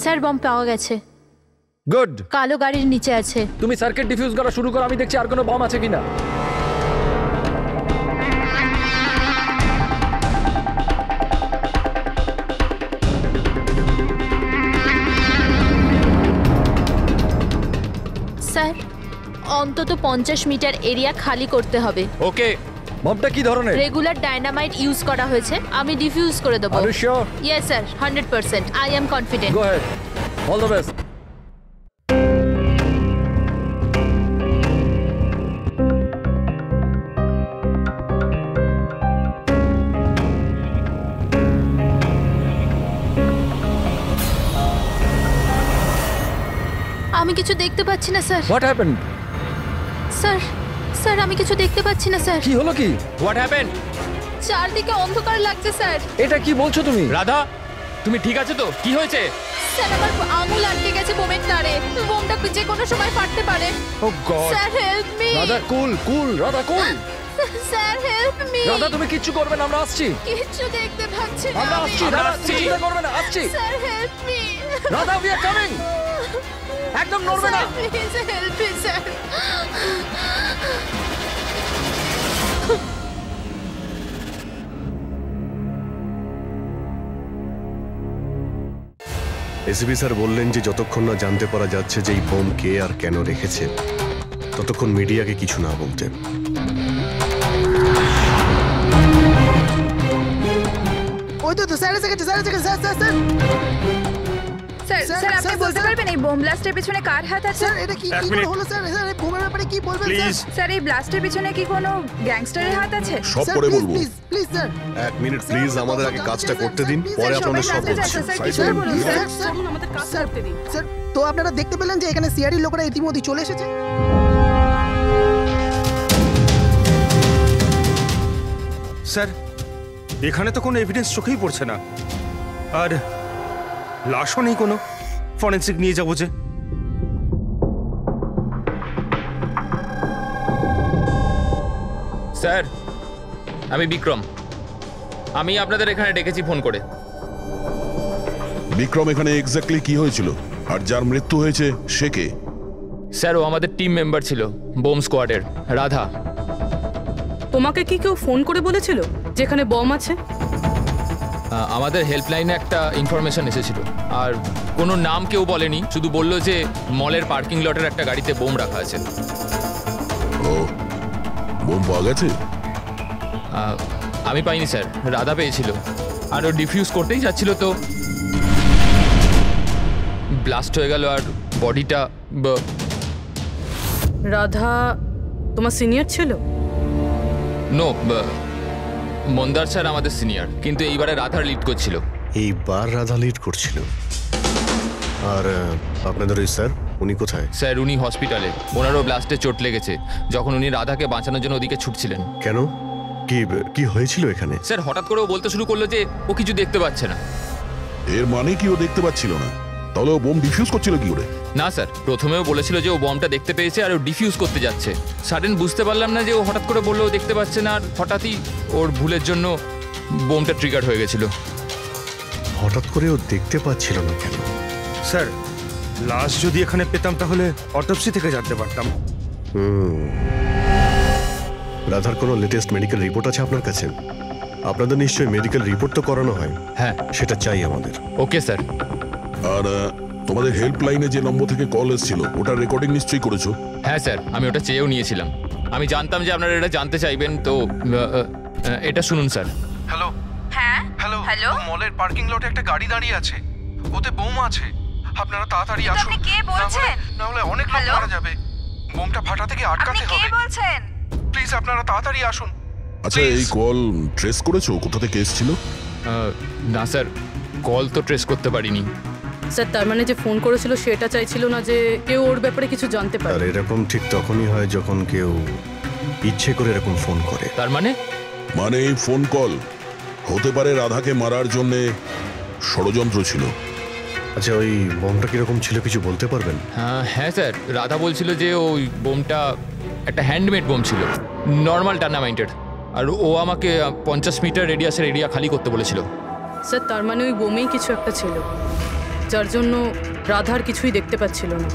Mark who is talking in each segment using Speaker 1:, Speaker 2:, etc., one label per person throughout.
Speaker 1: Sir bomb পাওয়া গেছে।
Speaker 2: Good.
Speaker 1: কালো গাড়ির নিচে আছে।
Speaker 2: তুমি সার্কিট ডিফিউজ করা শুরু করো, আমি দেখছি আর কোনো বম আছে কিনা।
Speaker 1: স্যার অন্তত 50 মিটার এরিয়া খালি করতে হবে।
Speaker 2: ওকে। বমটা কি ধরনের?
Speaker 1: রেগুলার ডায়নামাইট ইউজ করা হয়েছে, আমি ডিফিউজ করে দেবো।
Speaker 2: Are you sure?
Speaker 1: Yes sir, 100%। I am confident.
Speaker 2: Go ahead, all the best.
Speaker 1: আমি কিছু দেখতে পাচ্ছি না sir.
Speaker 2: What happened?
Speaker 1: Sir sir আমি কিছু দেখতে পাচ্ছি না স্যার।
Speaker 2: কি হলো কি?
Speaker 3: What happened?
Speaker 1: চারদিকে অন্ধকার লাগছে স্যার।
Speaker 2: এটা কি বলছো তুমি?
Speaker 3: রাধা, তুমি ঠিক আছে তো? কি হয়েছে?
Speaker 1: স্যার আমার আঙুল আটকে গেছে বোমের তারে। বোমটা যে কোনো সময় ফাটতে পারে।
Speaker 3: Oh God.
Speaker 1: Sir help me.
Speaker 2: Radha কুল কুল, রাধা কুল।
Speaker 1: Sir help me.
Speaker 2: রাধা তুমি কিচ্ছু করবে না, আমরা আসছি।
Speaker 1: কিচ্ছু দেখতে পাচ্ছি না।
Speaker 2: আমরা আসছি, রাধা তুমি চিন্তা করবে না, আসছি।
Speaker 1: Sir help me.
Speaker 2: Radha we are coming. একদম নড়বে না।
Speaker 1: Please help me sir.
Speaker 4: ACP sir বললেন যে যতক্ষণ না জানতে পারা যাচ্ছে যে এই বোম কে আর কেন রেখেছে ততক্ষণ মিডিয়াকে কিছু না বলতে।
Speaker 5: ওই তো স্যার এসে গেছে, স্যার এসে গেছে, sir sir sir
Speaker 6: sir sir আপনি বলতে পারবেন এই বোম ব্লাস্টের পিছনে কার হাত আছে?
Speaker 5: স্যার এটা কি কি করে হলো স্যার? স্যার এই বোমের ব্যাপারে কি বলবেন
Speaker 3: প্লিজ
Speaker 6: স্যার এই ব্লাস্টের পিছনে কি কোনো গ্যাংস্টারের হাত আছে?
Speaker 4: সব
Speaker 5: স্যার
Speaker 4: পরে
Speaker 5: প্লিজ
Speaker 4: বলবো।
Speaker 5: Please please sir.
Speaker 4: এক মিনিট প্লিজ, আমাদের আগে কাজটা করতে দিন, পরে আপনাদের সব বলছি।
Speaker 6: স্যার কিছু বলুন স্যার।
Speaker 5: স্যার স্যার তো আপনারা দেখতে পেলেন যে এখানে সিআরডি লোকরা ইতিমধ্যে চলে এসেছে।
Speaker 7: স্যার এখানে তো কোনো এভিডেন্স চোখেই পড়ছে না, আর লাশও নেই কোনো। ফরেন্সিক নিয়ে যাবো যে।
Speaker 3: স্যার, আমি বিক্রম। আমি আপনাদের এখানে ডেকেছি ফোন করে।
Speaker 8: বিক্রম, এখানে এক্স্যাক্টলি কি হয়েছিল আর যার মৃত্যু হয়েছে সে কে?
Speaker 3: স্যার ও আমাদের টিম মেম্বার ছিল, বোম স্কোয়াডের, রাধা।
Speaker 9: তোমাকে কি কেউ ফোন করে বলেছিল যেখানে বম আছে?
Speaker 3: আমাদের হেল্পলাইনে একটা ইনফরমেশন এসেছিল, আর কোনো নাম কেউ বলেনি, শুধু বললো যে মলের পার্কিং লটের একটা গাড়িতে বোম রাখা আছে।
Speaker 8: ও, বোম পাওয়া গেছে?
Speaker 3: আমি পাইনি স্যার, রাধা পেয়েছিল, আর ও ডিফিউজ করতেই যাচ্ছিল তো ব্লাস্ট হয়ে গেল, আর বডিটা।
Speaker 9: রাধা তোমার সিনিয়র ছিল?
Speaker 3: নো, মন্দার স্যার আমাদের সিনিয়র, কিন্তু এইবারে রাধার লিড করছিল।
Speaker 4: এইবার রাধা লিড করছিল। আর আপনাদের ওই স্যার, উনি কোথায়?
Speaker 3: স্যার উনি হসপিটালে, ওনারও ব্লাস্টে চোট লেগেছে, যখন উনি রাধাকে বাঁচানোর জন্য ওদিকে ছুটছিলেন।
Speaker 4: কেন? কি কি হয়েছিল এখানে?
Speaker 3: স্যার হঠাৎ করে ও বলতে শুরু করলো যে ও কিছু দেখতে পাচ্ছে না।
Speaker 8: এর মানে কি ও দেখতে পাচ্ছিল না? তাহলে ও বোম ডিফিউজ করছিল কি করে?
Speaker 3: না স্যার, প্রথমেও বলেছিল যে ও বমটা দেখতে পেয়েছে আর ও ডিফিউজ করতে যাচ্ছে। সাডেন বুঝতে পারলাম না যে ও হঠাৎ করে বললো ও দেখতে পাচ্ছে না, আর হঠাৎই ওর ভুলের জন্য বোমটা ট্রিগার হয়ে গেছিল।
Speaker 4: হঠাৎ করে ও দেখতে পাচ্ছিল না কেন?
Speaker 7: স্যার লাশ যদি এখানে পেতাম তাহলে অটোপসি থেকে জানতে পারতাম।
Speaker 4: রাধার কোনো লেটেস্ট মেডিকেল রিপোর্ট আছে আপনার কাছে? আপনাদের নিশ্চয়ই মেডিকেল রিপোর্ট তো করানো হয়।
Speaker 3: হ্যাঁ,
Speaker 4: সেটা চাই আমাদের।
Speaker 3: Okay sir.
Speaker 8: আর তোমাদের হেল্পলাইনে যে নম্বর থেকে কল এসেছিল ওটার রেকর্ডিং নিশ্চয়ই করেছো?
Speaker 3: হ্যাঁ স্যার, আমি ওটা চেয়েও নিয়েছিলাম। আমি জানতাম যে আপনারা এটা জানতে চাইবেন, তো এটা শুনুন স্যার।
Speaker 7: হ্যালো।
Speaker 6: হ্যাঁ
Speaker 7: হ্যালো
Speaker 6: হ্যালো।
Speaker 7: মলের পার্কিং লটে একটা গাড়ি দাঁড়িয়ে আছে, ওতে বোম আছে। আপনারা তাড়াতাড়ি আসুন।
Speaker 6: আপনি কে বলছেন?
Speaker 7: না হলে অনেক লোক মারা যাবে। বোমটা ফাটা থেকে আটকাতে হবে।
Speaker 6: আপনি কে বলছেন?
Speaker 7: প্লিজ আপনারা তাড়াতাড়ি আসুন।
Speaker 8: আচ্ছা, এই কল ট্রেস করেছো কোথা থেকে এসেছিল?
Speaker 3: না স্যার, কল তো ট্রেস করতে পারিনি।
Speaker 9: স্যার তার মানে যে ফোন করেছিল সেটা চাইছিল না যে কেউ ওর ব্যাপারে কিছু জানতে পারে।
Speaker 4: আর এরকম ঠিক তখনই হয় যখন কেউ ইচ্ছে করে এরকম ফোন করে।
Speaker 3: তার মানে?
Speaker 8: মানে এই ফোন কল হতে পারে রাধাকে মারার জন্যে ষড়যন্ত্র ছিল।
Speaker 4: আচ্ছা, ওই বোমটা কিরকম ছিল কিছু বলতে পারবেন?
Speaker 3: হ্যাঁ স্যার, রাধা বলছিল যে ওই বোমটা একটা হ্যান্ডমেড বোম ছিল, নর্মাল টার্নামাইটের, আর ও আমাকে 50 মিটার রেডিয়াসের এরিয়া খালি করতে বলেছিল।
Speaker 9: স্যার তার মানে ওই বোমেই কিছু একটা ছিল। যার জন্য রাধার কিছুই দেখতে পাচ্ছিল না।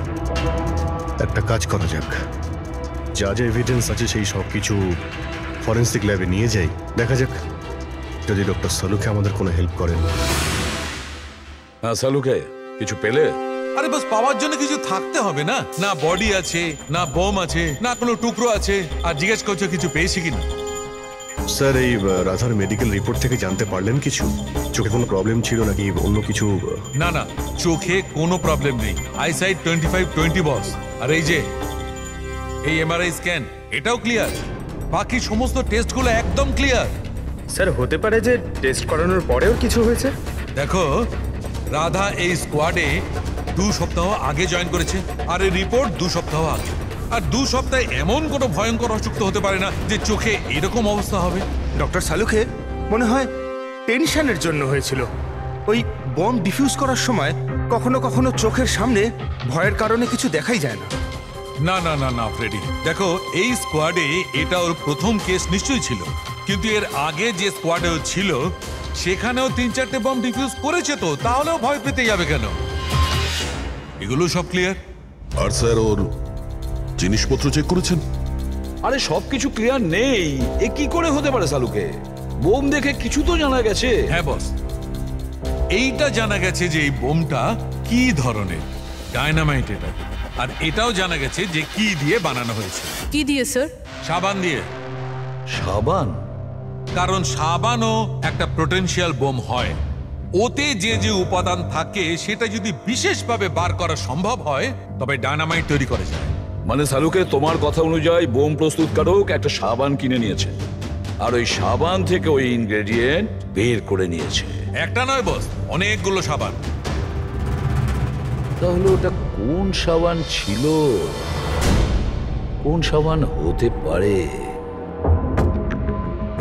Speaker 4: একটা কাজ করা যাক, যা যা এভিডেন্স আছে সেই সব কিছু ফরেন্সিক ল্যাবে নিয়ে যাই, দেখা যাক যদি ডক্টর সালুকে আমাদের কোনো হেল্প করেন।
Speaker 10: হ্যাঁ সালুকে কিছু পেলে?
Speaker 11: আরে বাস পাওয়ার জন্য কিছু থাকতে হবে না? না বডি আছে, না বোম আছে, না কোনো টুকরো আছে, আর জিজ্ঞেস করছো কিছু পেয়েছি কিনা।
Speaker 4: স্যার, এই রাধার মেডিকেল রিপোর্ট থেকে জানতে পারলেন কিছু? চোখে কোনো প্রবলেম ছিল নাকি অন্য কিছু?
Speaker 11: না না, চোখে কোনো প্রবলেম নেই। আইসাইট 25/20 বস। আর এই যে এই এমআরআই স্ক্যান, এটাও ক্লিয়ার। বাকি সমস্ত টেস্টগুলো একদম ক্লিয়ার।
Speaker 2: স্যার, হতে পারে যে টেস্ট করানোর পরেও কিছু হয়েছে।
Speaker 11: দেখো, রাধা এই স্কোয়াডে 2 সপ্তাহ আগে জয়েন করেছে, আর এই রিপোর্ট 2 সপ্তাহ আগে। আর 2 সপ্তাহে এমন কোনো ভয়ঙ্কর অসুখ তো হতে পারে না যে চোখে এরকম অবস্থা হবে।
Speaker 7: ডক্টর সালুকে মনে হয় টেনশনের জন্য হয়েছিল। ওই বম ডিফিউজ করার সময় কখনো কখনো চোখের সামনে ভয়ের কারণে কিছু দেখাই যায় না।
Speaker 11: না না না না ফ্রেডি, দেখো এই স্কোয়াডে এটা ওর প্রথম কেস নিশ্চয়ই ছিল, কিন্তু এর আগে যে স্কোয়াডে ছিল সেখানেও 3-4টে বম ডিফিউজ করেছে, তো তাহলেও ভয় পেতে যাবে কেন? এগুলো সব ক্লিয়ার।
Speaker 8: আর স্যার ওর জিনিসপত্র চেক করেছেন?
Speaker 10: আরে সবকিছু ক্লিয়ার নেই, এ কি করে হতে পারে সালুকে? বোম দেখে কিছু তো জানা গেছে।
Speaker 11: হ্যাঁ বস, এইটা জানা গেছে যে এই বোমটা কি ধরনের, ডায়নামাইট এটা। আর এটাও জানা গেছে যে কি দিয়ে বানানো হয়েছে।
Speaker 9: কি দিয়ে স্যার?
Speaker 11: সাবান দিয়ে।
Speaker 10: সাবান?
Speaker 11: কারণ সাবানও একটা পোটেনশিয়াল বোম হয়। ওতে যে যে উপাদান থাকে সেটা যদি বিশেষভাবে বার করা সম্ভব হয় তবে ডায়নামাইট তৈরি করা যায়।
Speaker 10: মানে সালুকে তোমার কথা অনুযায়ী বোম প্রস্তুতকারক একটা সাবান কিনে নিয়েছে, আর ওই সাবান থেকে ওই ইনগ্রেডিয়েন্ট বের করে নিয়েছে।
Speaker 11: একটা নয় বস, অনেকগুলো সাবান।
Speaker 10: তাহলে ওটা কোন সাবান ছিল? কোন সাবান হতে পারে?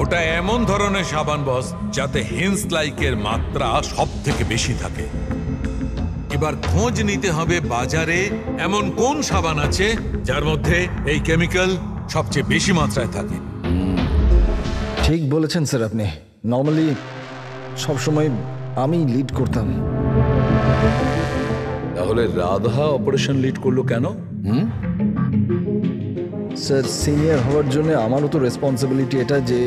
Speaker 11: ওটা এমন ধরনের সাবান বস যাতে হেন্স লাইকের মাত্রা সব থেকে বেশি থাকে। এবার খোঁজ নিতে হবে বাজারে এমন কোন সাবান আছে যার মধ্যে এই কেমিক্যাল সবচেয়ে বেশি মাত্রায় থাকে।
Speaker 12: ঠিক বলেছেন স্যার আপনি। নর্মালি সবসময় আমি লিড করতাম।
Speaker 10: তাহলে রাধা অপারেশন লিড করলো কেন?
Speaker 12: স্যার, সিনিয়র হওয়ার জন্য আমারও তো রেসপন্সিবিলিটি এটা যে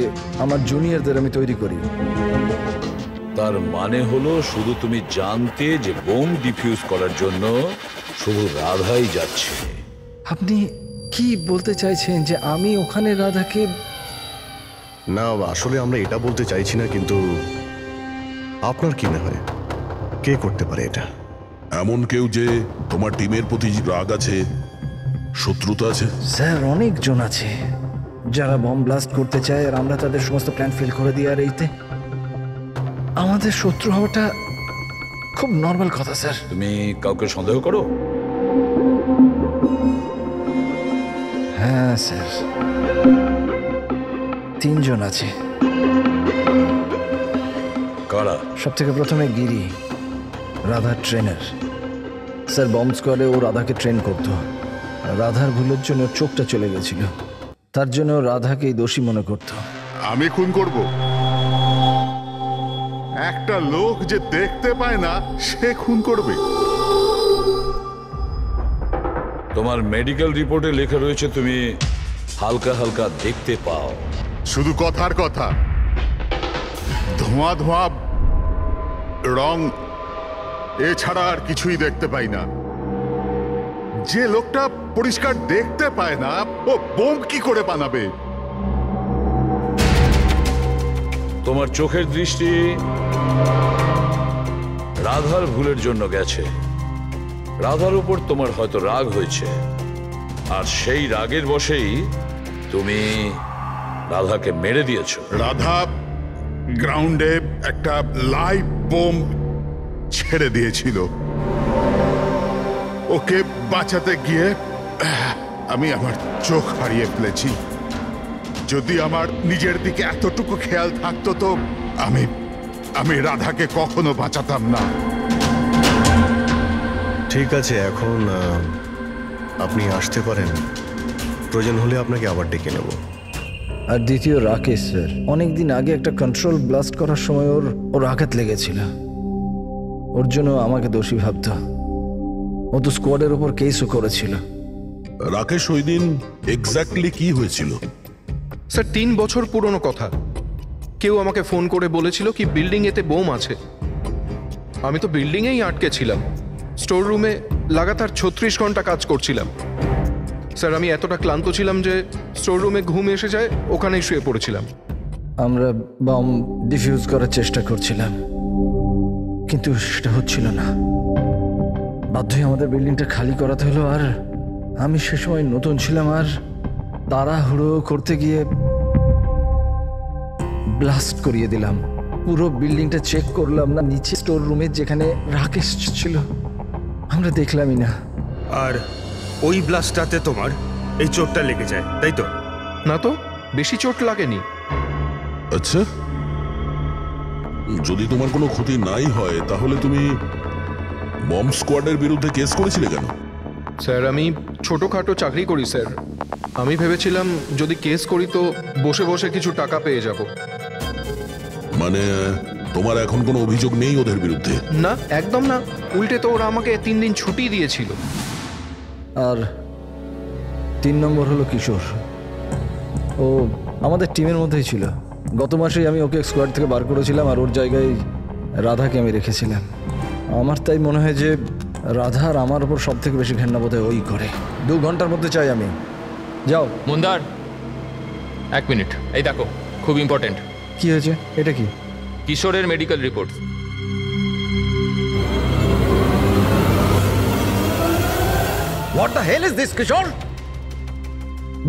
Speaker 12: আমার জুনিয়রদের আমি তৈরি করি।
Speaker 10: তার মানে হলো শুধু তুমি জানতে যে বোম ডিফিউজ করার জন্য শুধু রাধাই যাচ্ছে।
Speaker 12: আপনি কি বলতে চাইছেন যে আমি ওখানে রাধাকে?
Speaker 4: না, আসলে আমরা এটা বলতে চাইছি না, কিন্তু আপনার কি মনে হয় কে করতে পারে এটা?
Speaker 8: এমন কেউ যে তোমার টিমের প্রতি রাগ আছে, শত্রুতা আছে?
Speaker 12: স্যার, অনেকজন আছে যারা বম ব্লাস্ট করতে চায়, আর আমরা তাদের সমস্ত প্ল্যান ফেল করে দিই। আর এইতে আমাদের শত্রু হওয়াটা খুব নর্মাল কথা স্যার।
Speaker 10: তুমি কাউকে সন্দেহ করো?
Speaker 12: হ্যাঁ স্যার, 3 জন আছে।
Speaker 10: কারা?
Speaker 12: সব থেকে প্রথমে গিরি, রাধার ট্রেনার। স্যার, বম স্কোয়াডে ও রাধাকে ট্রেন করতো। রাধার ভুলের জন্য চোখটা চলে গেছিল, তার জন্য রাধাকেই দোষী মনে করত।
Speaker 13: আমি খুন করব? একটা লোক যে দেখতে পায় না সে খুন করবে?
Speaker 10: তোমার মেডিকেল রিপোর্টে লেখা রয়েছে তুমি হালকা হালকা দেখতে পাও।
Speaker 13: শুধু কথার কথা, ধোঁয়া ধোঁয়া রং এছাড়া আর কিছুই দেখতে পাই না। যে লোকটা পরিষ্কার দেখতে পায় না ও বোম কি করে বানাবে?
Speaker 10: তোমার চোখের দৃষ্টি রাধার ভুলের জন্য গেছে। রাধার উপর তোমার হয়তো রাগ হয়েছে, আর সেই রাগের বশেই তুমি রাধাকে মেরে দিয়েছো।
Speaker 13: রাধা গ্রাউন্ডে একটা লাইভ বোম ছেড়ে দিয়েছিল। ওকে বাঁচাতে গিয়ে আমি আমার চোখ হারিয়ে ফেলেছি। যদি আমার নিজের দিকে এতটুকু খেয়াল থাকতো তো আমি রাধাকে কখনো বাঁচাতাম না।
Speaker 4: ঠিক আছে, এখন আপনি আসতে পারেন। প্রয়োজন হলে আপনাকে আবার ডেকে নেব।
Speaker 12: আর দ্বিতীয় রাকেশ স্যার, অনেকদিন আগে একটা কন্ট্রোল ব্লাস্ট করার সময় ওর আঘাত লেগেছিল। ওর জন্য আমাকে দোষী ভাবতো। ও তো স্কোয়াডের ওপর কেসও করেছিল।
Speaker 8: রাকেশ ওই দিন এক্স্যাক্টলি কি হয়েছিল?
Speaker 14: স্যার 3 বছর পুরনো কথা। কেউ আমাকে ফোন করে বলেছিল কি বিল্ডিং এতে বোম আছে। আমি তো বিল্ডিংয়েই আটকে ছিলাম, স্টোর রুমে লাগাতার 36 ঘন্টা কাজ করছিলাম। স্যার আমি এতটা ক্লান্ত ছিলাম যে স্টোর রুমে ঘুম এসে যায়, ওখানেই শুয়ে পড়েছিলাম।
Speaker 12: আমরা বম ডিফিউজ করার চেষ্টা করছিলাম, কিন্তু সেটা হচ্ছিল না। বাধ্য হয়ে আমাদের বিল্ডিংটা খালি করাতে হলো। আর আমি সে সময় নতুন ছিলাম, আর তাড়াহুড়ো করতে গিয়ে ব্লাস্ট করিয়ে দিলাম। পুরো বিল্ডিংটা চেক করলাম না, নিচে স্টোর রুমে যেখানে রাকেশ ছিল আমরা দেখলামই না।
Speaker 7: আর ওই ব্লাস্টটাতে তোমার এই চোটটা লেগে যায়, তাই তো?
Speaker 14: না তো, বেশি চোট লাগেনি।
Speaker 8: আচ্ছা, যদি তোমার কোনো ক্ষতি নাই হয় তাহলে তুমি বম স্কোয়াডের বিরুদ্ধে কেস করেছিলে কেন?
Speaker 14: স্যার আমি ছোটোখাটো চাকরি করি স্যার। আমি ভেবেছিলাম যদি কেস করি তো বসে বসে কিছু টাকা পেয়ে যাব।
Speaker 8: মানে তোমার এখন কোনো অভিযোগ নেই ওদের বিরুদ্ধে?
Speaker 14: না, একদম না। উল্টে তো ওরা আমাকে 3 দিন ছুটি দিয়েছিল।
Speaker 12: আর 3 নম্বর হলো কিশোর। ও আমাদের টিমের মধ্যেই ছিল। গত মাসেই আমি ওকে স্কোয়াড থেকে বার করেছিলাম, আর ওর জায়গায় রাধাকে আমি রেখেছিলাম। আমার তাই মনে হয় যে রাধার আমার ওপর সব থেকে বেশি ঘেন্না বোধ হয় ওই করে। 2 ঘন্টার মধ্যে চাই আমি। যাও
Speaker 3: মন্দার, 1 মিনিট। এই দেখো, খুব ইম্পর্টেন্ট।
Speaker 12: কি হয়েছে? এটা কি?
Speaker 3: কিশোরের medical report.
Speaker 12: What the hell is this Kishore?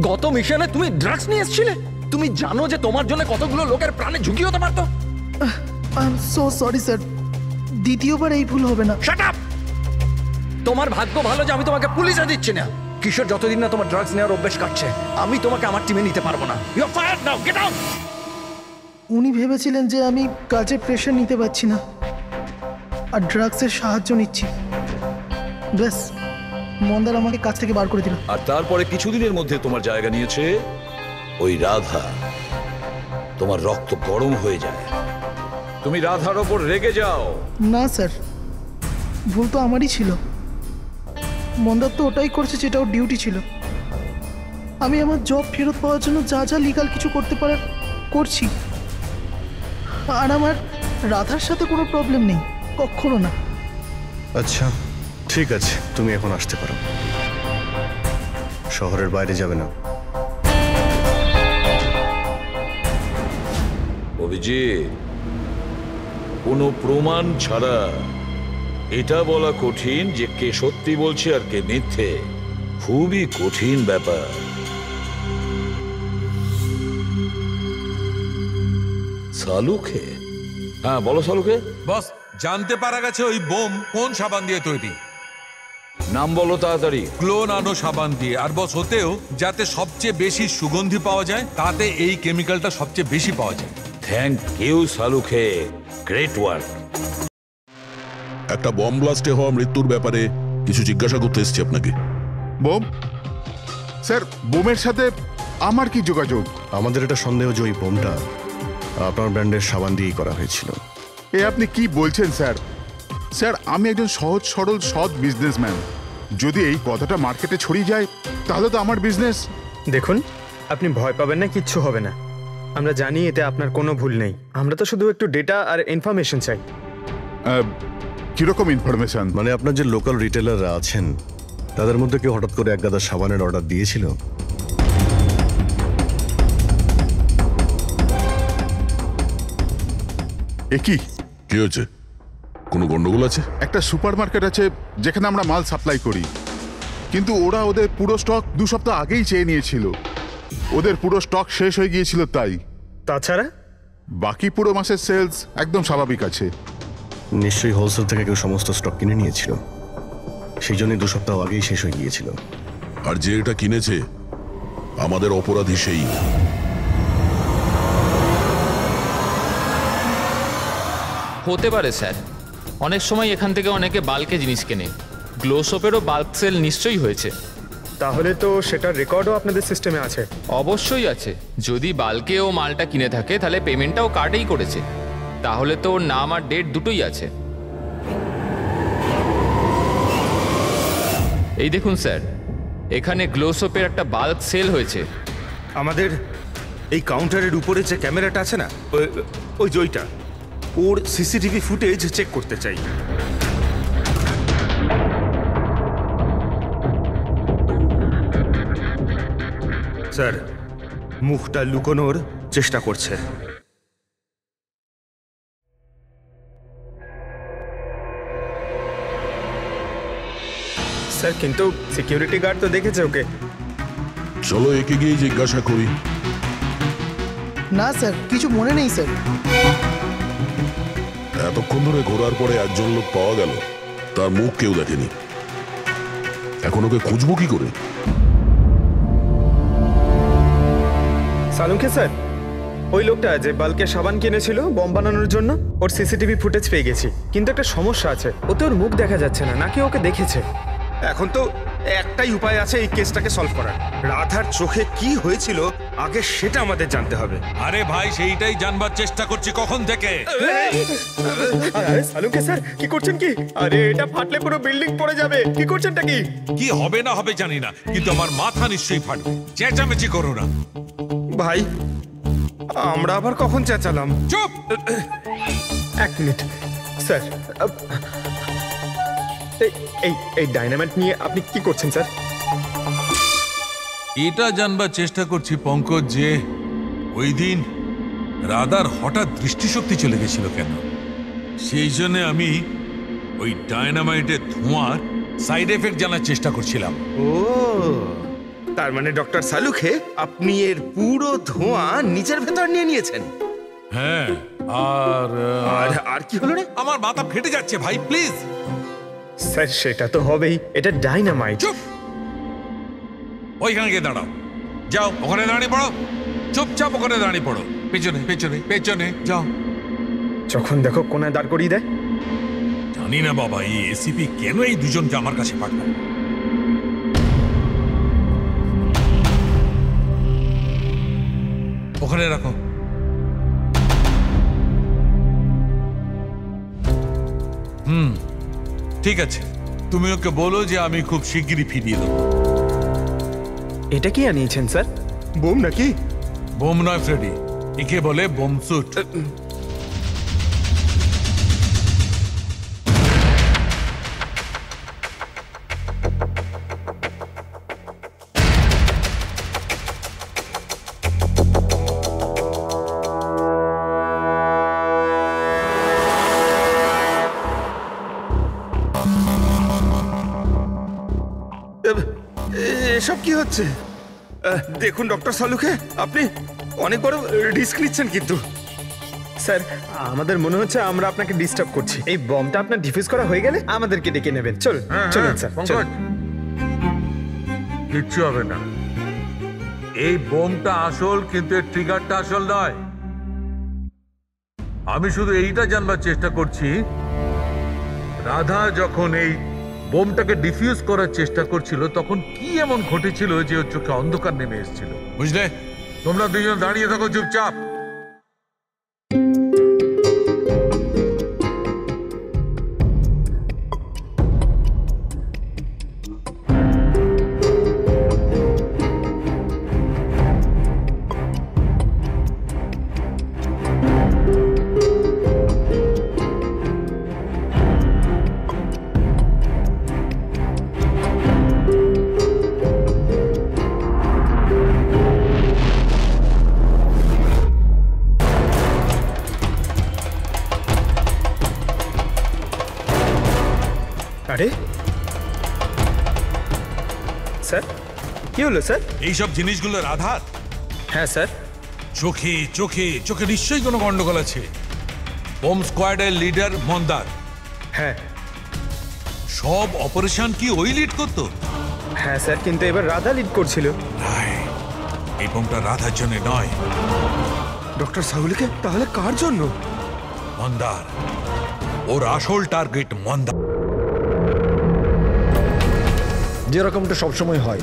Speaker 12: গত মিশনে তুমি ড্রাগস নিয়ে এসেছিলে। তুমি জানো যে তোমার জন্য কতগুলো লোকের প্রাণে ঝুঁকি হতে পারতো।
Speaker 5: I am so sorry sir, দ্বিতীয়বার এই ভুল হবে না।
Speaker 12: Shut up! তোমার ভাগ্য ভালো যে আমি তোমাকে পুলিশে দিচ্ছি না। কিশোর যতদিন না তোমার ড্রাগস নেওয়ার অভ্যেস কাটছে, আমি তোমাকে আমার টিমে নিতে পারবো না। You are fired now, get out!
Speaker 5: উনি ভেবেছিলেন যে আমি কাজের প্রেশার নিতে পারছি না আর ড্রাগসের সাহায্য নিচ্ছি। ব্যাস, মন্দার আমাকে কাজ থেকে বার করে দিল।
Speaker 10: আর তারপরে কিছুদিনের মধ্যে তোমার জায়গা নিয়েছে ওই রাধা। তোমার রক্ত গরম হয়ে যায়, তুমি রাধার ওপর রেগে যাও।
Speaker 5: না স্যার, ভুল তো আমারই ছিল। মন্দার তো ওটাই করছে যেটা ওর ডিউটি ছিল। আমি আমার জব ফেরত পাওয়ার জন্য যা যা লিগাল কিছু করতে পারার করছি। আর আমার রাধার সাথে কোনো প্রবলেম নেই, কখনো না।
Speaker 4: আচ্ছা ঠিক আছে, তুমি এখন আসতে পারো। শহরের বাইরে যাবে না।
Speaker 10: অভিজিৎ, কোনো প্রমাণ ছাড়া এটা বলা কঠিন যে কে সত্যি বলছে আর কে মিথ্যে। খুবই কঠিন ব্যাপার। সালুকে? হ্যাঁ বলো সালুকে।
Speaker 11: বস, জানতে পারা গেছে ওই বোম কোন সাবান দিয়ে তৈরি।
Speaker 10: নাম বলো তাড়াতাড়ি।
Speaker 11: ক্লোনানো সাবান দিয়ে। আর বস, হতেও যাতে সবচেয়ে বেশি সুগন্ধি পাওয়া যায়, তাতে এই কেমিক্যালটা সবচেয়ে বেশি পাওয়া যায়।
Speaker 10: থ্যাংক ইউ সালুকে, গ্রেট ওয়ার্ক।
Speaker 8: একটা বম ব্লাস্টে হওয়া মৃত্যুর ব্যাপারে কিছু জিজ্ঞাসা করতে এসেছি আপনাকে।
Speaker 13: বোম? স্যার, বোমের সাথে আমার কি যোগাযোগ?
Speaker 4: আমাদের এটা সন্দেহ যে ওই বোমটা আপনার ব্র্যান্ডের সাবান দিয়েই করা হয়েছিল।
Speaker 13: এ আপনি কি বলছেন স্যার? স্যার, আমি একজন সহজ সরল সৎ বিজনেসম্যান। যদি এই কথাটা মার্কেটে ছড়িয়ে যায় তাহলে তো আমার বিজনেস।
Speaker 15: দেখুন, আপনি ভয় পাবেন না, কিচ্ছু হবে না। আমরা জানি এতে আপনার কোনো ভুল নেই। আমরা তো শুধু একটু ডেটা আর ইনফরমেশন চাই।
Speaker 13: কিরকম ইনফরমেশন?
Speaker 4: মানে আপনার যে লোকাল রিটেলাররা আছেন তাদের মধ্যে কেউ হঠাৎ করে 1 গাদা সাবানের অর্ডার দিয়েছিল?
Speaker 13: এ কি
Speaker 8: হয়েছে? কোনো গন্ডগোল আছে?
Speaker 13: একটা সুপার মার্কেট আছে যেখানে আমরা মাল সাপ্লাই করি, কিন্তু ওরা ওদের পুরো স্টক 2 সপ্তাহ আগেই চেয়ে নিয়েছিল। ওদের পুরো স্টক শেষ হয়ে গিয়েছিল তাই।
Speaker 15: তাছাড়া
Speaker 13: বাকি পুরো মাসের সেলস একদম স্বাভাবিক আছে।
Speaker 4: নিশ্চয়ই হোলসেল থেকে কেউ সমস্ত স্টক কিনে নিয়েছিল, সেই জন্যই 2 সপ্তাহ আগেই শেষ হয়ে গিয়েছিল।
Speaker 8: আর যে এটা কিনেছে আমাদের অপরাধী সেই।
Speaker 3: হতে পারে স্যার, অনেক সময় এখান থেকে অনেকে বাল্কে জিনিস কেনে। গ্লো সোপেরও বাল্ক সেল নিশ্চয়ই হয়েছে।
Speaker 15: তাহলে তো সেটার রেকর্ডও আপনাদের সিস্টেমে আছে?
Speaker 3: অবশ্যই আছে। যদি বাল্কে ও মালটা কিনে থাকে তাহলে পেমেন্টটাও কার্ডেই করেছে, তাহলে তো ওর নাম আর ডেট দুটোই আছে। এই দেখুন স্যার, এখানে গ্লোসোপের একটা বাল্ক সেল হয়েছে।
Speaker 7: আমাদের এই কাউন্টারের উপরে যে ক্যামেরাটা আছে না, ওই জয়টা, ওর সিসিটিভি ফুটেজ চেক করতে চাই। স্যার, মুখটা লুকোনোর চেষ্টা করছে।
Speaker 15: স্যার কিন্তু সিকিউরিটি গার্ড তো দেখেছে ওকে।
Speaker 8: চলো একে গিয়ে জিজ্ঞাসা করি।
Speaker 5: না স্যার, কিছু মনে নেই স্যার।
Speaker 8: এতক্ষণ ধরে ঘোরার পরে একজন লোক পাওয়া গেল, তার মুখ কেউ দেখেনি। এখন ওকে খুঁজবো কি করে?
Speaker 15: সালুকে স্যার, ওই লোকটা যে বাল্কে সাবান কিনেছিল বম বানানোর জন্য, ওর সিসিটিভি ফুটেজ পেয়ে গেছি। কিন্তু একটা সমস্যা আছে, ওতে ওর মুখ দেখা যাচ্ছে না, নাকি ওকে দেখেছে।
Speaker 7: এখন তো একটাই উপায় আছে এই কেসটাকে সলভ করার। রাধার চোখে কি হয়েছিল আগে সেটা আমাদের জানতে হবে।
Speaker 11: আরে ভাই, সেইটাই জানবার চেষ্টা করছি কখন থেকে।
Speaker 15: আরে সালুকে স্যার, কি করছেন কি? আরে এটা ফাটলে পুরো বিল্ডিং পড়ে যাবে। কি করছেনটা কি?
Speaker 11: কি হবে না হবে জানি না, কিন্তু আমার মাথা নিশ্চয়ই ফাটবে। চেঁচামেচি করো না
Speaker 7: ভাই, আমরা আবার কখন চেঁচালাম?
Speaker 11: চুপ!
Speaker 15: এক মিনিট স্যার, এই ডাইনামাইট নিয়ে আপনি কি করছেন স্যার?
Speaker 11: এটা জানবার চেষ্টা করছি পঙ্কজ, যে ওই দিন রাধার হঠাৎ দৃষ্টিশক্তি চলে গেছিল কেন। সেই জন্য আমি ওই ডায়নামাইটের ধোঁয়ার সাইড এফেক্ট জানার চেষ্টা করছিলাম।
Speaker 7: ও, তার মানে ডক্টর সালুকে আপনি এর পুরো ধোঁয়া নিজের ভেতর নিয়ে নিয়েছেন?
Speaker 11: হ্যাঁ। আর
Speaker 7: কি হলো রে?
Speaker 11: আমার মাথা ফেটে যাচ্ছে ভাই, প্লিজ।
Speaker 15: স্যার সেটা তো হবেই, এটা ডাইনামাইট।
Speaker 11: চুপ! ওইখানে গিয়ে দাঁড়াও, যাও ওখানে দাঁড়িয়ে পড়ো, চুপচাপ ওখানে দাঁড়িয়ে পড়ো। পেছনে পেছনে পেছনে যাও।
Speaker 15: যখন দেখো কোনায় দাঁড় করিয়ে দেয়।
Speaker 11: জানি না বাবা, এই এসিপি কেন এই দুজনকে আমার কাছে পাঠায়। ওখানে রাখো। ঠিক আছে, তুমি ওকে বলো যে আমি খুব শিগগিরই ফিরিয়ে দেবো।
Speaker 15: এটা কি আনিয়েছেন স্যার? বোম নাকি?
Speaker 11: বোম নয় ফ্রেডি, একে বলে বোম স্যুট।
Speaker 7: এসব কি হচ্ছে? দেখুন ডক্টর সালুকে, আপনি অনেক বড় রিস্ক নিচ্ছেন কিন্তু।
Speaker 15: স্যার, আমাদের মনে হচ্ছে আমরা আপনাকে ডিস্টার্ব করছি। এই বমটা আপনার ডিফিউজ করা হয়ে গেলে আমাদেরকে ডেকে নেবেন। চলুন স্যার, চলুন।
Speaker 11: কিচ্ছু হবে না। এই বোমটা আসল, কিন্তু এর ট্রিগারটা আসল নয়। আমি শুধু এইটা জানবার চেষ্টা করছি, রাধা যখন এই বোমটাকে ডিফিউজ করার চেষ্টা করছিল তখন কি এমন ঘটেছিল যে ওর চোখে অন্ধকার নেমে এসেছিল। বুঝলে? তোমরা দুজন দাঁড়িয়ে থাকো চুপচাপ।
Speaker 15: আরে স্যার, কি হলো স্যার?
Speaker 11: এইসব জিনিসগুলো রাধার?
Speaker 15: হ্যাঁ স্যার।
Speaker 11: চোখে চোখে চোখে নিশ্চয়ই কোনো গন্ডগোল আছে। বোম স্কোয়াডের লিডার মন্দার।
Speaker 15: হ্যাঁ।
Speaker 11: সব অপারেশন কি ওই লিড করতো?
Speaker 15: হ্যাঁ স্যার, কিন্তু এবার রাধা লিড করছিল।
Speaker 11: এই বোমটা রাধার জন্য নয়।
Speaker 7: ডক্টর সাহুলকে তাহলে কার জন্য?
Speaker 11: মন্দার। ওর আসল টার্গেট মন্দার।
Speaker 12: যেরকমটা সবসময় হয়,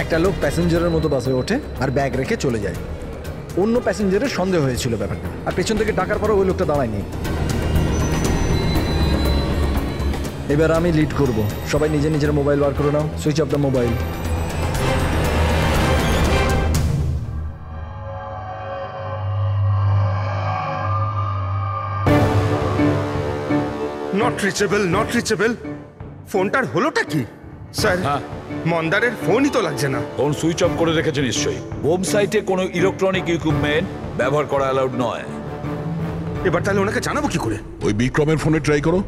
Speaker 12: একটা লোক প্যাসেঞ্জারের মতো বাসে ওঠে আর ব্যাগ রেখে চলে যায়। অন্য প্যাসেঞ্জারের সন্দেহ হয়েছিল ব্যাপারটা, আর পেছন থেকে ডাকার পরে ওই লোকটা দাঁড়ায়নি। এবার আমি লিড করব। সবাই নিজের নিজের মোবাইল বার করে নাও। Switch off the mobile.
Speaker 7: Not reachable, not reachable. ফোনটার হলোটা কি স্যার? মন্দারের ফোনই তো লাগছে না।
Speaker 10: ফোন সুইচ অফ করে রেখেছে নিশ্চয়ই। বোম সাইটে কোনো ইলেকট্রনিক ইকুইপমেন্ট ব্যবহার করা অ্যালাউড নয়।
Speaker 7: এবার তাহলে ওনাকে জানাবো কি করে?
Speaker 8: ওই বিক্রমের ফোনে ট্রাই করো।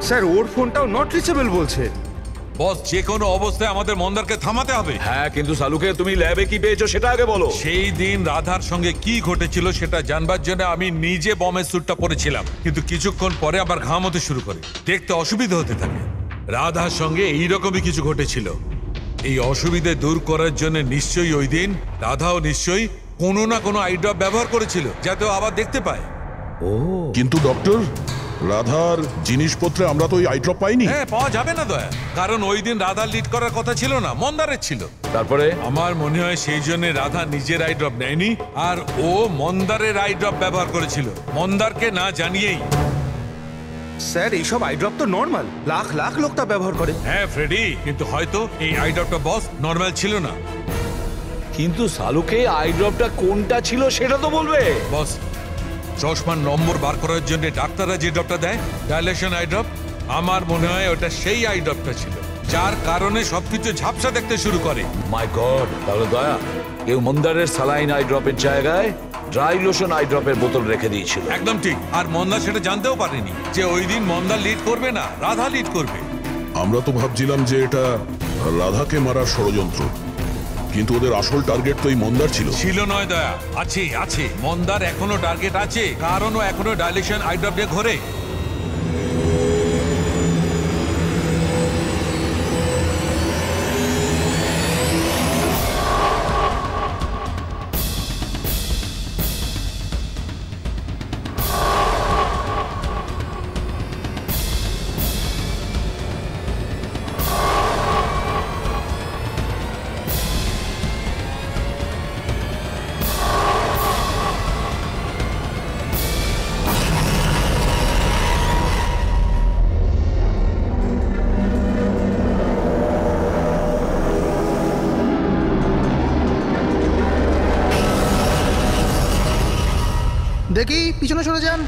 Speaker 7: স্যার ওর ফোনটাও নট রিচেবল বলছে।
Speaker 11: বস, যে কোনো অবস্থায় আমাদের মন্দারকে থামাতে হবে।
Speaker 10: হ্যাঁ, কিন্তু সালুকে তুমি ল্যাবে কি পেয়েছো সেটা আগে বলো।
Speaker 11: সেই দিন রাধার সঙ্গে কি ঘটেছিল সেটা জানবার জন্য আমি নিজে বমের স্যুটটা পরেছিলাম, কিন্তু কিছুক্ষণ পরে আবার ঘাম হতে শুরু করে, দেখতে অসুবিধা হতে থাকে। রাধার সঙ্গে এইরকমই কিছু ঘটেছিল। এই অসুবিধে দূর করার জন্য নিশ্চয়ই ওই দিন রাধাও নিশ্চয়ই কোনো না কোনো আই ড্রপ ব্যবহার করেছিল, যাতে ও আবার দেখতে পায়।
Speaker 8: কিন্তু ডক্টর, রাধার জিনিসপত্রে আমরা তো ওই আই ড্রপ পাইনি।
Speaker 11: হ্যাঁ, পাওয়া যাবে না দয়া, কারণ ওই দিন রাধার লিড করার কথা ছিল না, মন্দারের ছিল।
Speaker 10: তারপরে
Speaker 11: আমার মনে হয় সেই জন্য রাধা নিজের আই ড্রপ নেয়নি, আর ও মন্দারের আই ড্রপ ব্যবহার করেছিল, মন্দারকে না জানিয়েই।
Speaker 7: স্যার এইসব আই ড্রপ তো নর্মাল, লাখ লাখ লোক তা ব্যবহার করে।
Speaker 11: হ্যাঁ ফ্রেডি, কিন্তু হয়তো এই আই ড্রপটা বস নর্মাল ছিল না।
Speaker 10: কিন্তু সালুকে আই ড্রপটা কোনটা ছিল সেটা তো বলবে।
Speaker 11: বস, চশমার নম্বর বার করার জন্য ডাক্তাররা যে ড্রপটা দেয়, ডাইলেশন আই ড্রপ, আমার মনে হয় ওটা সেই আই ড্রপটা ছিল, যার কারণে সবকিছু ঝাপসা দেখতে শুরু করে।
Speaker 10: মাই গড, তাহলে দয়া কেউ মন্দারের সালাইন আই ড্রপের জায়গায় ড্রাই লোশন আই ড্রপের বোতল রেখে দিয়েছিল।
Speaker 11: একদম ঠিক। আর মন্দার সেটা জানতেও পারেনি যে ওই দিন মন্দার লিড করবে না, রাধা লিড করবে।
Speaker 8: আমরা তো ভাবছিলাম যে এটা রাধাকে মারার ষড়যন্ত্র, কিন্তু ওদের আসল টার্গেট তো এই মন্দার ছিল।
Speaker 11: ছিল নয় দয়া, আছে আছে। মন্দার এখনো টার্গেট আছে, কারণ ও এখনো ডাইলেশন আই ড্রপ দিয়ে ঘোরে।
Speaker 5: দেখি, পিছনে সরে যান।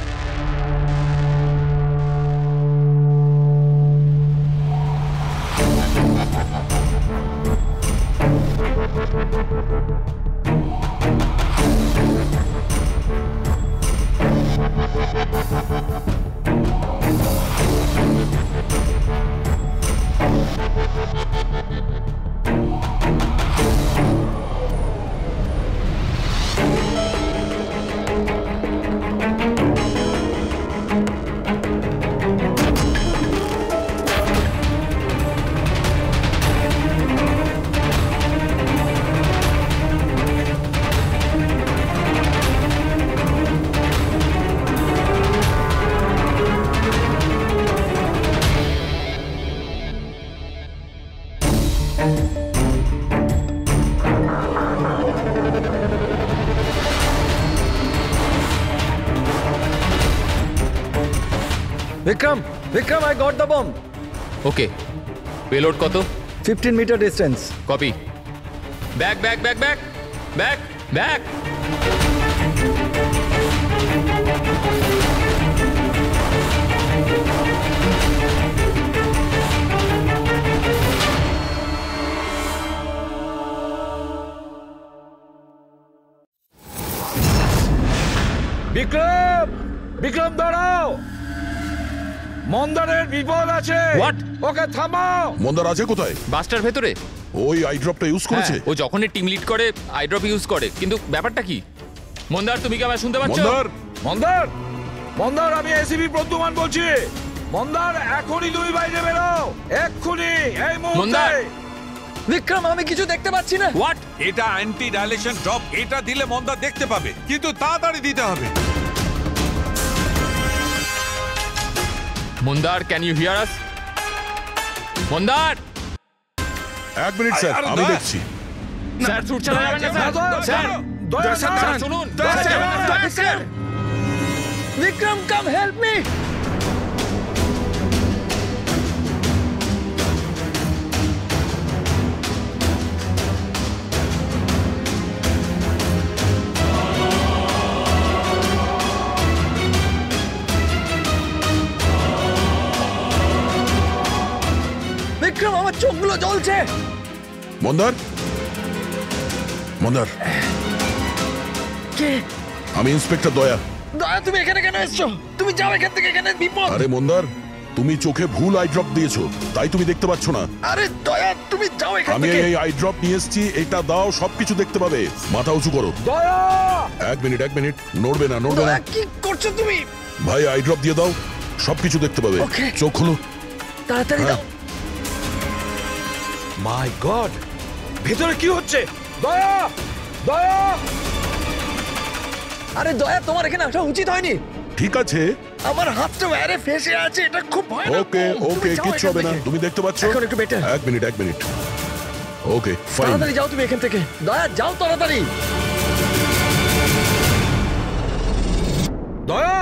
Speaker 12: Vikram, I got the bomb.
Speaker 3: Okay, payload কত?
Speaker 12: 15 meter distance.
Speaker 3: Copy. Back back back back back back.
Speaker 10: Vikram, Vikram দাঁড়াও, মন্দারের বিপদ আছে।
Speaker 3: হোয়াট?
Speaker 10: ওকে থামাও।
Speaker 8: মন্দার আছে কোথায়?
Speaker 3: বাসটার ভেতরে।
Speaker 8: ওই আই ড্রপটা ইউজ করেছে?
Speaker 3: ও যখনই টিম লিড করে আই ড্রপ ইউজ করে, কিন্তু ব্যাপারটা কি? মন্দার, তুমি কি আমায় শুনতে পাচ্ছ?
Speaker 10: মন্দার, মন্দার, মন্দার, আমি এসিপি প্রদ্যুমান বলছি। মন্দার, এখনই তুমি বাইরে বেরো, এক্ষুনি, এই মুহূর্তে।
Speaker 12: বিক্রম, আমি কিছু দেখতে পাচ্ছি না।
Speaker 11: হোয়াট? এটা অ্যান্টি ডাইলেশন ড্রপ, এটা দিলে মন্দার দেখতে পাবে, কিন্তু তাড়াতাড়ি দিতে হবে।
Speaker 3: মন্দার, ক্যান ইউ হিয়ার আস? মন্দার,
Speaker 8: এক মিনিট স্যার, আমি দেখছি।
Speaker 3: স্যার ছুট চালা যাবেন না স্যার। স্যার, স্যার শুনুন।
Speaker 2: বিক্রম কাম হেল্প মি। বিক্রম আমার চোখগুলো জ্বলছে।
Speaker 8: মন্দার, মন্দার,
Speaker 2: কে?
Speaker 8: আমি ইন্সপেক্টর দয়া।
Speaker 2: দয়া, তুমি এখানে কেন এসছো? তুমি যাও এখান থেকে, এখানে বিপদ।
Speaker 8: আরে মন্দার, তুমি চোখে ভুল আই ড্রপ দিয়েছো, তাই তুমি দেখতে পাচ্ছ না।
Speaker 2: আরে দয়া, তুমি যাও এখান
Speaker 8: আমি
Speaker 2: থেকে।
Speaker 8: এই আই ড্রপ নিয়ে এসেছি, এটা দাও, সবকিছু দেখতে পাবে। মাথা উঁচু করো।
Speaker 2: দয়া,
Speaker 8: এক মিনিট, নড়বে না, নড়বে না।
Speaker 2: দয়া, কি করছো তুমি?
Speaker 8: ভাই আই ড্রপ দিয়ে দাও, সবকিছু দেখতে পাবে।
Speaker 2: Okay.
Speaker 8: চোখ খুলো।
Speaker 2: তাড়াতাড়ি দাও। মাই গড, ভেতরে কি হচ্ছে? দয়া, দয়া। আরে দয়া, তোমার এখানে আসা উচিত হয়নি।
Speaker 8: ঠিক আছে,
Speaker 2: আমার হাতটা ওয়ারে ফেসে আছে, এটা খুব ভয়ানক।
Speaker 8: ওকে ওকে, কিচ্ছু হবে না, তুমি দেখতে পাচ্ছ।
Speaker 2: এখন একটু বেটার।
Speaker 8: এক মিনিট। Okay fine.
Speaker 2: তাড়াতাড়ি যাও তুমি এখান থেকে। দয়া, যাও তাড়াতাড়ি।
Speaker 10: দয়া,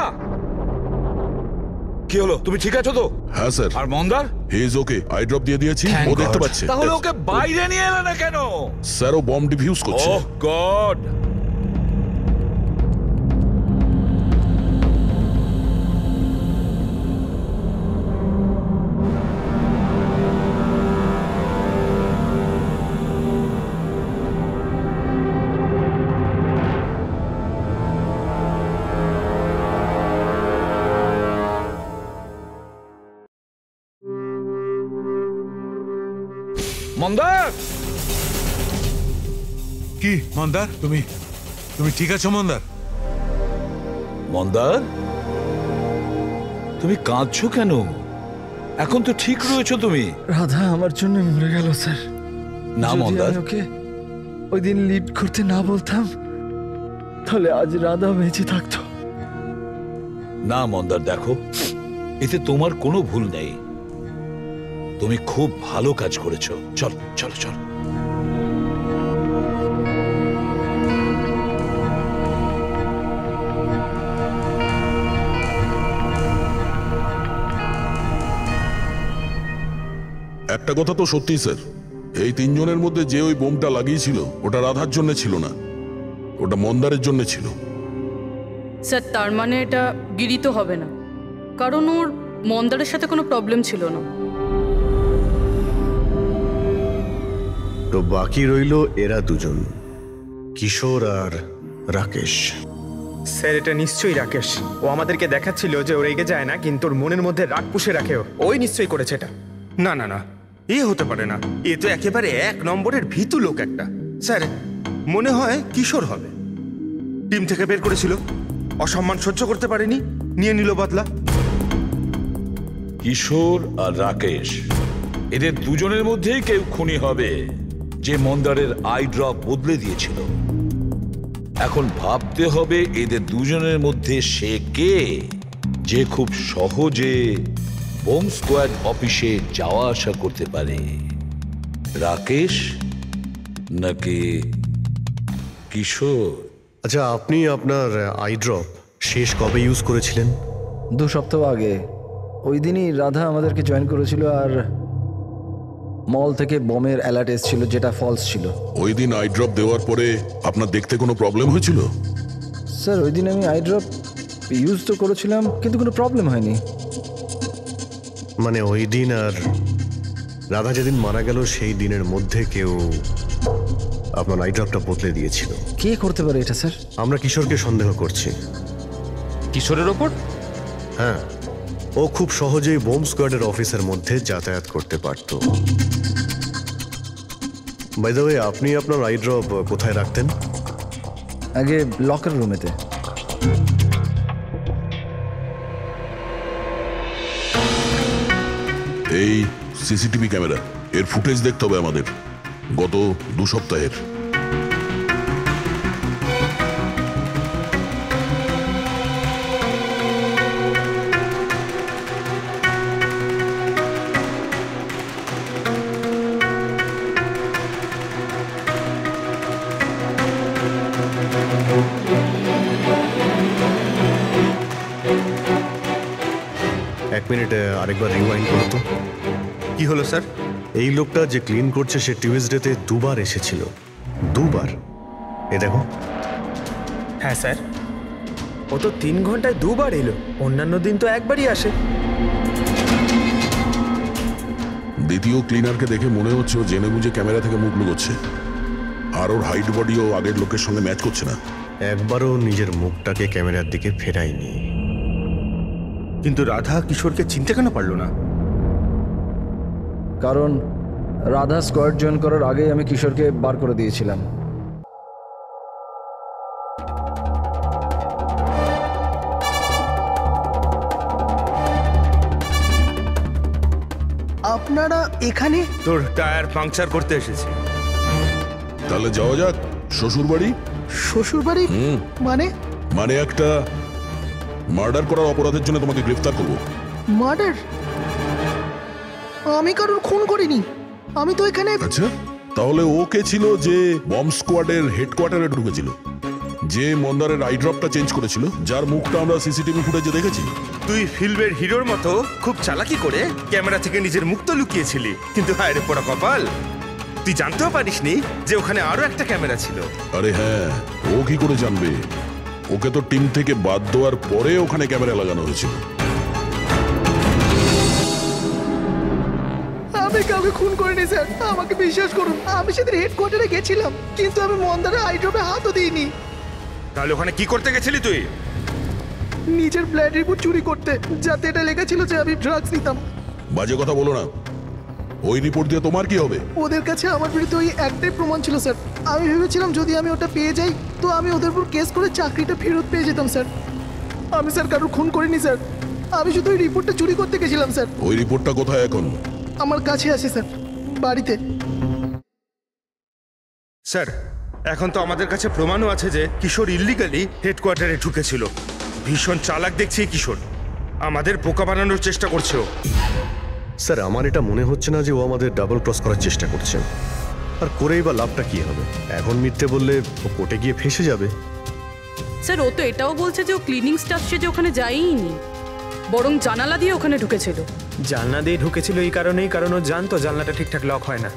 Speaker 10: কি হলো? তুমি ঠিক আছো তো?
Speaker 8: হ্যাঁ স্যার।
Speaker 10: আর মন্দার?
Speaker 8: He is okay, I drop দিয়ে দিয়েছি, ও দেখতে পাচ্ছে।
Speaker 10: তাহলে ওকে বাইরে নিয়ে এলে না কেন?
Speaker 8: স্যার, ও বম্ব ডিফিউজ করছে।
Speaker 10: ওহ গড। মন্দার,
Speaker 11: কি মন্দার, তুমি ঠিক আছো মন্দার?
Speaker 10: মন্দার, তুমি কাঁদছো কেন? এখন তো ঠিক রয়েছো তুমি।
Speaker 12: রাধা আমার জন্য মরে গেল স্যার।
Speaker 10: না মন্দার,
Speaker 12: ওকে ওই দিন লিড করতে না বলতাম, তাহলে আজ রাধা বেঁচে থাকতো।
Speaker 10: না মন্দার, দেখো, এতে তোমার কোনো ভুল নেই। তুমি খুব ভালো কাজ করেছো। চল চল চল।
Speaker 8: একটা কথা তো সত্যি স্যার, এই তিনজনের মধ্যে যে ওই বোমটা লাগিয়েছিল, ওটা রাধার জন্য ছিল না, ওটা মন্দারের জন্য ছিল।
Speaker 9: স্যার, তার মানে এটা গিরি তো হবে না, কারণ ওর মন্দারের সাথে কোনো প্রবলেম ছিল না।
Speaker 4: তো বাকি রইল এরা দুজন, কিশোর আর রাকেশ।
Speaker 15: স্যার, এটা নিশ্চয়ই রাকেশ। ও আমাদেরকে দেখাচ্ছিল যে ও রেগে যায় না, কিন্তু ওর মনের মধ্যে রাগ পুষে রাখে। ওই নিশ্চয়ই করেছে এটা।
Speaker 7: না না না, এ হতে পারে না। এ তো একেবারে 1 নম্বরের ভীতু লোক একটা। স্যার, মনে হয় কিশোর হবে। টিম থেকে বের করেছিল, অসম্মান সহ্য করতে পারেনি, নিয়ে নিল বদলা।
Speaker 10: কিশোর আর রাকেশ, এদের দুজনের মধ্যেই কেউ খুনি হবে, যে মন্দারের আই ড্রপ বদলে দিয়েছিল। এখন ভাবতে হবে এদের দুজনের মধ্যে সে কে, যে খুব সহজে বোম স্কোয়াড অফিসে যাওয়া আসা করতে পারে। রাকেশ নাকি কিশোর?
Speaker 4: আচ্ছা, আপনি আপনার আই ড্রপ শেষ কবে ইউজ করেছিলেন?
Speaker 12: 2 সপ্তাহ আগে। ওই দিনই রাধা আমাদেরকে জয়েন করেছিল, আর মল থেকে বোমের অ্যালার্ট এসেছিল, যেটা ফলস ছিল।
Speaker 8: ওই দিন আই ড্রপ দেওয়ার পরে আপনার দেখতে কোনো প্রবলেম হয়েছিল?
Speaker 12: স্যার, ওই দিন আমি আই ড্রপ ইউজ তো করেছিলাম, কিন্তু কোনো প্রবলেম হয়নি।
Speaker 4: মানে ওই দিন আর রাধা যেদিন মারা গেল সেই দিনের মধ্যে কেউ আপনার আই ড্রপটা বদলে দিয়েছিল।
Speaker 12: কে করতে পারে এটা স্যার?
Speaker 4: আমরা কিশোরকে সন্দেহ করছি।
Speaker 3: কিশোরের ওপর?
Speaker 4: হ্যাঁ, ও খুব সহজেই বোম স্কোয়াডের অফিসের মধ্যে যাতায়াত করতে পারত। বাই দ্য ওয়ে, আপনি আপনার আই ড্রপ কোথায় রাখতেন?
Speaker 12: আগে লকার রুমেতে।
Speaker 8: এই সিসিটিভি ক্যামেরা, এর ফুটেজ দেখতে হবে আমাদের, গত 2 সপ্তাহের।
Speaker 4: মিনিট আরেকবার রিওয়াইন্ড করো তো।
Speaker 7: কি হলো স্যার?
Speaker 4: এই লোকটা যে ক্লিন করছে সে টিউসডেতে দুবার এসেছিল। দুবার। এ দেখো।
Speaker 15: হ্যাঁ স্যার, ও তো 3 ঘন্টায় দুবার এলো, অন্যান্য দিন তো একবারই আসে।
Speaker 8: দ্বিতীয় ক্লিনারকে দেখে মনে হচ্ছে ও জেনে বুঝে ক্যামেরা থেকে মুখ লুকোচ্ছে, আর ওর হাইট বডিও আগের লোকের সঙ্গে ম্যাচ করছে না।
Speaker 4: একবারও নিজের মুখটাকে ক্যামেরার দিকে ফেরায়নি।
Speaker 7: কিন্তু রাধা কিশোরকে চিনতে কেন পারলো না?
Speaker 12: কারণ রাধা স্কোয়াড জয়েন করার আগেই আমি কিশোরকে বার করে দিয়েছিলাম।
Speaker 5: আপনারা এখানে?
Speaker 7: তোর টায়ার পাংচার করতে এসেছি।
Speaker 8: তাহলে যাওয়া যাক শ্বশুর বাড়ি।
Speaker 5: শ্বশুর বাড়ি মানে?
Speaker 8: মানে একটা মার্ডার করার অপরাধের জন্য তোমাকে গ্রেফতার করবো।
Speaker 5: মার্ডার? আমি কারোর খুন করিনি, আমি তো এখানে।
Speaker 8: আচ্ছা, তাহলে ও কে ছিল যে বম্ব স্কোয়াডের হেডকোয়ার্টারে ঢুকেছিল, যে মন্দারের আই ড্রপটা চেঞ্জ করেছিল, যার মুখটা আমরা সিসিটিভি ফুটেজে দেখেছি?
Speaker 7: তুই ফিল্মের হিরোর মতো খুব চালাকি করে ক্যামেরা থেকে নিজের মুখ তো লুকিয়েছিলি, কিন্তু হায় রে পোড়া কপাল, তুই জানতেও পারিসনি যে ওখানে আরো একটা ক্যামেরা ছিল।
Speaker 8: আরে হ্যাঁ, ও কি করে জানবে? ওকে তো টিম থেকে বাদ দেওয়ার পরে ওখানে ক্যামেরা লাগানো হয়েছিল।
Speaker 5: আমি কাউকে খুন করিনি স্যার, আমাকে বিশ্বাস করুন। আমি সেদিন হেডকোয়ার্টারে গেছিলাম, কিন্তু আমি মন্দারের আইড্রপে হাতও দিইনি।
Speaker 7: তাহলে ওখানে কি করতে গেছিলি তুই?
Speaker 5: নিজের ব্লাড রিপোর্ট চুরি করতে, যাতে এটা লেখা ছিল যে আমি ড্রাগস নিতাম।
Speaker 8: বাজে কথা বলো না। ওই রিপোর্ট দিয়ে তোমার কি হবে?
Speaker 5: ওদের কাছে আমার বিরুদ্ধে ওই একটাই প্রমাণ ছিল স্যার। আমি ভেবেছিলাম যদি আমি ওটা পেয়ে যাই তো আমি ওদের উপর কেস করে চাকরিটা ফেরত পেয়ে যেতাম স্যার। আমি স্যার কারোর খুন করিনি স্যার, আমি শুধু ওই রিপোর্টটা চুরি করতে গেছিলাম স্যার।
Speaker 8: ওই রিপোর্টটা কোথায় এখন?
Speaker 5: আমার কাছে আছে স্যার, বাড়িতে।
Speaker 7: স্যার, এখন তো আমাদের কাছে প্রমাণও আছে যে কিশোর ইল্লিগালি হেডকোয়ার্টারে ঢুকেছিল। ভীষণ চালাক দেখছি কিশোর, আমাদের বোকা বানানোর চেষ্টা করছে ও।
Speaker 4: স্যার, আমার এটা মনে হচ্ছে না যে ও আমাদের ডাবল ক্রস করার চেষ্টা করছে। আর করেই বা লাভটা কি হবে? এখন মিথ্যে বললে ও কোর্টে গিয়ে ফেঁসে যাবে।
Speaker 9: স্যার, ও তো এটাও বলছে যে ও ক্লিনিং স্টাফ সে যে ওখানে যায়ইনি, বরং জানালা দিয়ে ওখানে ঢুকেছিল।
Speaker 15: জানলা দিয়ে ঢুকেছিল এই কারণেই, কারণ ও জানতো জানলাটা ঠিকঠাক লক হয় না।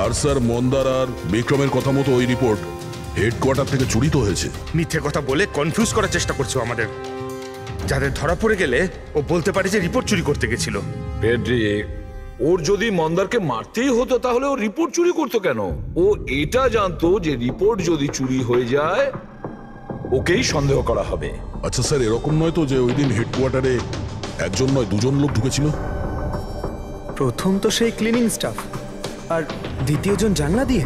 Speaker 8: আর স্যার, মন্দার আর বিক্রমের কথা মতো ওই রিপোর্ট হেডকোয়ার্টার থেকে চুরি তো হয়েছে।
Speaker 7: মিথ্যে কথা বলে কনফিউজ করার চেষ্টা করছো আমাদের, যাদের ধরা পড়ে গেলে ও বলতে পারে যে রিপোর্ট চুরি করতে গেছিল।
Speaker 10: ফ্রেডরিক, ওর যদি মন্দারকে মারতেই হতো তাহলে ও রিপোর্ট চুরি করতো কেন? ও এটা জানতো যে রিপোর্ট যদি চুরি হয়ে যায় ওকেই সন্দেহ করা হবে।
Speaker 8: আচ্ছা স্যার, এরকম নয় তো যে ওই দিন হেডকোয়ার্টারে একজন নয় দুজন লোক ঢুকেছিল?
Speaker 15: প্রথম তো সেই ক্লিনিং স্টাফ, আর দ্বিতীয়জন জানলা দিয়ে।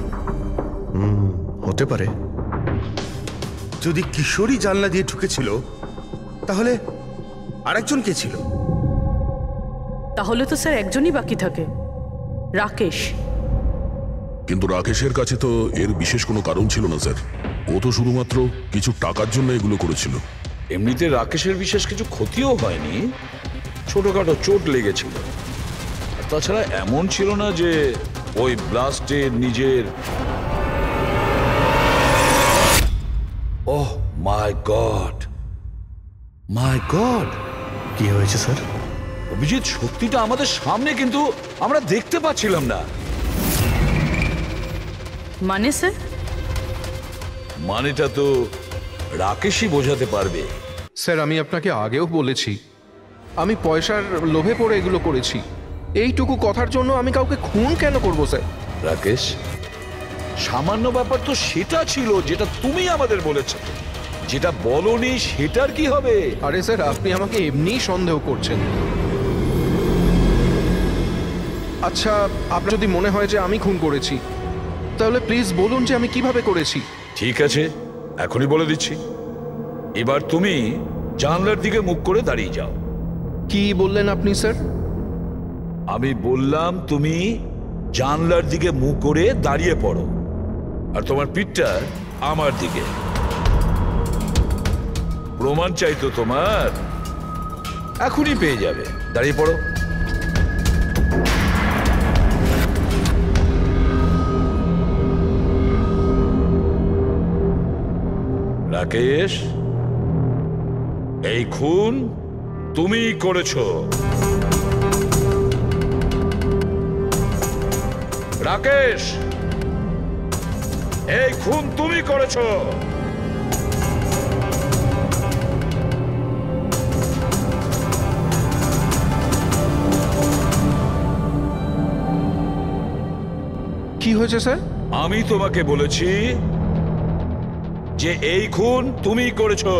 Speaker 4: হতে পারে।
Speaker 7: যদি কিশোরই জানলা দিয়ে ঢুকেছিল তাহলে আরেকজন কে ছিল?
Speaker 9: তাহলে তো স্যার একজনই বাকি থাকে, রাকেশ।
Speaker 8: কিন্তু রাকেশের কাছে তো এর বিশেষ কোনো কারণ ছিল না স্যার। ও তো শুধুমাত্র কিছু টাকার জন্য এগুলো করেছিল।
Speaker 10: এমনিতে রাকেশের বিশেষ কিছু ক্ষতিও হয়নি, ছোটখাটো চোট লেগেছিল। আর তাছাড়া এমন ছিল না যে ওই ব্লাস্টে নিজের। ওহ মাই গড, মাই গড!
Speaker 4: কি হয়েছে স্যার?
Speaker 10: অভিজিৎ, সত্যিটা আমাদের সামনে, কিন্তু আমরা দেখতে পাচ্ছিলাম না।
Speaker 9: মানে স্যার?
Speaker 10: মানেটা তো রাকেশই বোঝাতে পারবে।
Speaker 14: স্যার, আমি আপনাকে আগেও বলেছি আমি পয়সার লোভে পড়ে এগুলো করেছি। এইটুকু কথার জন্য আমি কাউকে খুন কেন করব স্যার?
Speaker 10: রাকেশ, সামান্য ব্যাপার তো সেটা ছিল যেটা তুমি আমাদের বলেছো, যেটা বলনি সেটার কি হবে?
Speaker 14: আরে স্যার, আপনি আমাকে এমনিই সন্দেহ করছেন। আচ্ছা, আপনার যদি মনে হয় যে আমি খুন করেছি তাহলে প্লিজ বলুন যে আমি কিভাবে করেছি।
Speaker 10: ঠিক আছে, এখনই বলে দিচ্ছি। এবার তুমি জানলার দিকে মুখ করে দাঁড়িয়ে যাও।
Speaker 14: কি বললেন আপনি স্যার?
Speaker 10: আমি বললাম তুমি জানলার দিকে মুখ করে দাঁড়িয়ে পড়ো, আর তোমার পিঠটা আমার দিকে। প্রমাণ চাই তো তোমার, এখনই পেয়ে যাবে। দাঁড়িয়ে পড়ো। রাকেশ, এই খুন তুমিই করেছো। রাকেশ, এই খুন তুমি করেছো।
Speaker 14: কি হয়েছে স্যার?
Speaker 10: আমি তোমাকে বলেছি যে এই খুন তুমি করেছো,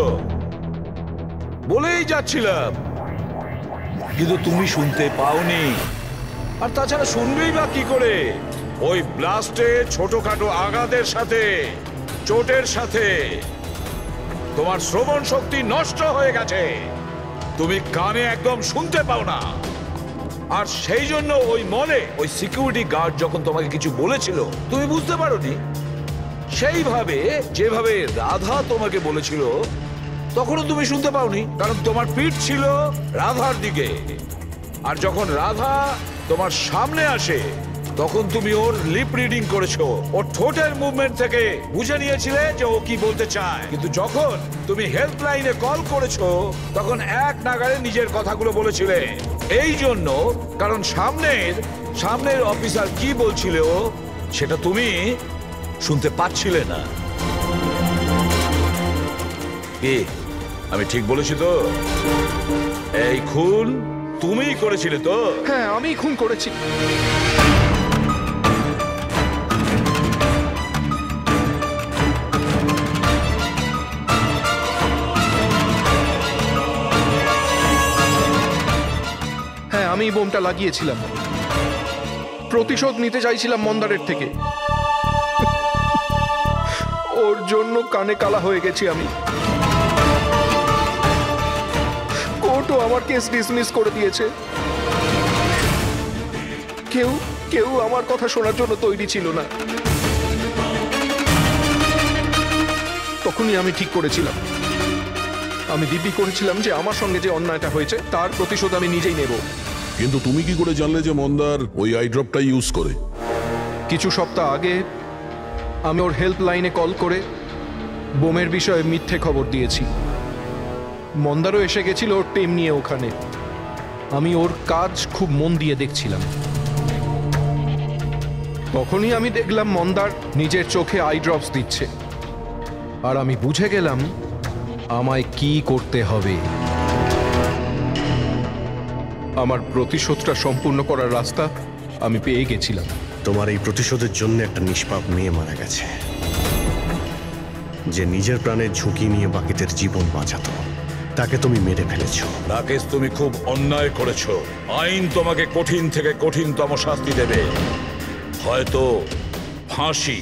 Speaker 10: বলেই যাচ্ছিলাম, কিন্তু তুমি শুনতে পাওনি। আর তাছাড়া শুনবেই বা কি করে? ওই ব্লাস্টে ছোটখাটো আঘাতের সাথে, চোটের সাথে তোমার শ্রবণ শক্তি নষ্ট হয়ে গেছে। তুমি কানে একদম শুনতে পাও না। আর সেই জন্য ওই মলে ওই সিকিউরিটি গার্ড যখন তোমাকে কিছু বলেছিল তুমি বুঝতে পারোনি। সেইভাবে যেভাবে রাধা তোমাকে বলেছিল তখনও তুমি শুনতে পাওনি, কারণ তোমার পিঠ ছিল রাধার দিকে। আর যখন রাধা তোমার সামনে আসে তখন তুমি ওর লিপ রিডিং করেছো, ওর ঠোঁটের মুভমেন্ট থেকে বুঝে নিয়েছিলে যে ও কি বলতে চায়। কিন্তু যখন তুমি হেল্পলাইনে কল করেছো তখন এক নাগাড়ে নিজের কথাগুলো বলেছিলে। এই জন্য কারণ সামনের অফিসার কি বলছিল সেটা তুমি শুনতে পাচ্ছিলে না। কি আমি ঠিক বলেছি তো? এই খুন তুমিই করেছিলে তো?
Speaker 14: হ্যাঁ, আমি খুন করেছি। হ্যাঁ, আমি বোমটা লাগিয়েছিলাম। প্রতিশোধ নিতে চাইছিলাম মন্দারের থেকে। ওর জন্য কানে কালা হয়ে গেছি আমি। কোর্টও আমার কেস ডিসমিস করে দিয়েছে। কেউ আমার কথা শোনার জন্য তৈরি ছিল না। তখনই আমি ঠিক করেছিলাম, আমি দিব্যি করেছিলাম যে আমার সঙ্গে যে অন্যায়টা হয়েছে তার প্রতিশোধ আমি নিজেই নেব।
Speaker 8: কিন্তু তুমি কি করে জানলে যে মন্দার ওই আই ড্রপটা ইউজ করে?
Speaker 14: কিছু সপ্তাহ আগে আমি ওর হেল্পলাইনে কল করে বোমের বিষয়ে মিথ্যে খবর দিয়েছি। মন্দারও এসে গেছিল ওর টিম নিয়ে ওখানে। আমি ওর কাজ খুব মন দিয়ে দেখছিলাম। তখনই আমি দেখলাম মন্দার নিজের চোখে আই ড্রপস দিচ্ছে। আর আমি বুঝে গেলাম আমায় কি করতে হবে। আমার প্রতিশোধটা সম্পূর্ণ করার রাস্তা আমি পেয়ে গেছিলাম।
Speaker 4: তোমার এই প্রতিশোধের জন্য একটা নিষ্পাপ মেয়ে মারা গেছে, যে নিজের প্রাণের ঝুঁকি নিয়ে বাকিদের জীবন বাঁচাতো। তাকে তুমি মেরে ফেলেছো।
Speaker 10: রাকেশ, তুমি খুব অন্যায় করেছো। আইন তোমাকে কঠিন থেকে কঠিনতম শাস্তি দেবে, হয়তো ফাঁসি।